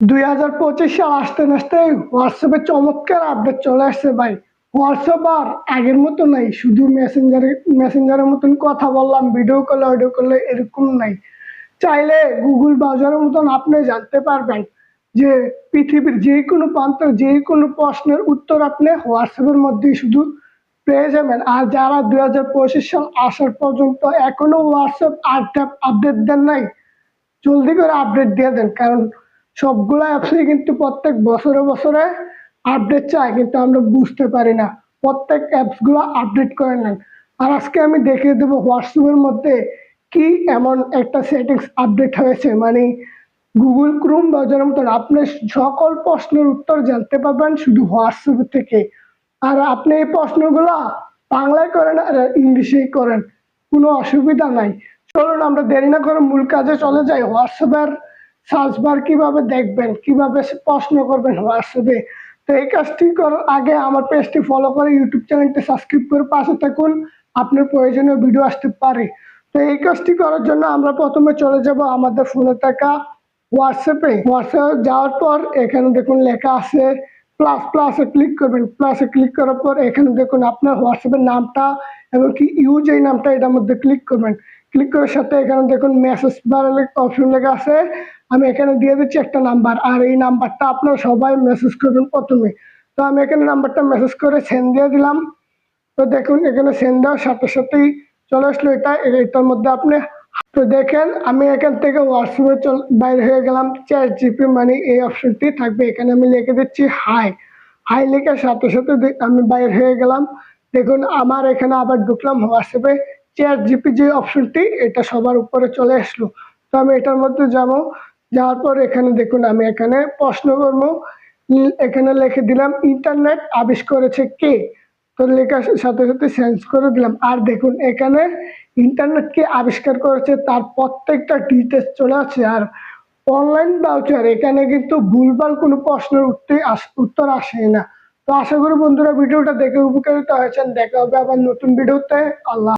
2025 সাল আসতে আসতে হোয়াটসঅ্যাপে চমৎকার আপডেট চলে আসছে ভাই। হোয়াটসঅ্যাপ আর আগের মতো নাই, শুধু মেসেঞ্জারের মতন কথা বললাম, ভিডিও কলে অডিও কলে এরকম নাই। চাইলে গুগল ব্রাউজারের মতন আপনি জানতে পারবেন যে পৃথিবীর যে কোনো প্রান্তের যে কোনো প্রশ্নের উত্তর আপনি হোয়াটসঅ্যাপের মধ্যেই শুধু পেয়ে যাবেন। আর যারা 2025 সাল আসার পর্যন্ত এখনো হোয়াটসঅ্যাপ আপডেট দেন নাই, জলদি করে আপডেট দিয়ে দেন, কারণ সবগুলো অ্যাপসই কিন্তু প্রত্যেক বছরে বছরে আপডেট চায়, কিন্তু আমরা বুঝতে পারি না। প্রত্যেক অ্যাপসগুলো আপডেট করে নেন। আর আজকে আমি দেখিয়ে দেবো হোয়াটসঅ্যাপের মধ্যে কি এমন একটা সেটিংস আপডেট হয়েছে, মানে গুগল ক্রোম ব্রাউজারের মতন আপনি সকল প্রশ্নের উত্তর জানতে পারবেন শুধু হোয়াটসঅ্যাপ থেকে। আর আপনি এই প্রশ্নগুলো বাংলায় করেন আর ইংলিশেই করেন, কোনো অসুবিধা নাই। চলুন আমরা দেরি না করে মূল কাজে চলে যাই। হোয়াটসঅ্যাপের সার্চ বার কিভাবে দেখবেন, কিভাবে প্রশ্ন করবেন হোয়াটসঅ্যাপে। তো এই কাজটি করার আগে আমার পেজটি ফলো করে ইউটিউব চ্যানেলটি সাবস্ক্রাইব করে পাশে থাকুন, আপনার প্রয়োজনীয় ভিডিও আসতে পারে। তো এই কাজটি করার জন্য আমরা প্রথমে চলে যাব আমাদের ফোনে থাকা হোয়াটসঅ্যাপে যাওয়ার পর এখানে দেখুন লেখা আছে প্লাসে ক্লিক করবেন। প্লাসে ক্লিক করার পর এখানে দেখুন আপনার হোয়াটসঅ্যাপের নামটা এবং কি ইউজ এই নামটা এটার মধ্যে ক্লিক করবেন। ক্লিক করার সাথে এখানে দেখুন মেসেজ বার অপশন লেখা আছে, আমি এখানে দিয়ে দিচ্ছি একটা নাম্বার, আর এই নাম্বারটা আপনারা সবাই মেসেজ করবেন প্রথমে। তো আমি এখানে নাম্বারটা মেসেজ করে সেন্ড দিয়ে দিলাম। তো দেখুন এখানে সেন্ড দেওয়ার সাথে সাথেই চলে আসলো এটার মধ্যে আপনি। তো দেখেন আমি এখান থেকে হোয়াটসঅ্যাপে বাইরে হয়ে গেলাম। চ্যাট জিপি মানে এই অপশনটি থাকবে, এখানে আমি লিখে দিচ্ছি হাই। হাই লেখার সাথে সাথে আমি বাইরে হয়ে গেলাম। দেখুন আমার এখানে আবার ঢুকলাম হোয়াটসঅ্যাপে। চ্যাট জিপি যে অপশনটি এটা সবার উপরে চলে আসলো। তো আমি এটার মধ্যে যাবো, যাওয়ার পর এখানে দেখুন আমি এখানে প্রশ্ন করবো। এখানে লিখে দিলাম ইন্টারনেট আবিষ্কার করেছে কে। তো লেখার সাথে সাথে চেঞ্জ করে দিলাম। আর দেখুন এখানে ইন্টারনেটকে আবিষ্কার করেছে তার প্রত্যেকটা ডিটেলস চলে আছে। আর অনলাইন ব্রাউজার এখানে কিন্তু ভুলভাল কোনো প্রশ্নের উত্তর আসে না। তো আশা করি বন্ধুরা ভিডিওটা দেখে উপকারিত হয়েছেন। দেখা হবে আবার নতুন ভিডিওতে। আল্লাহ।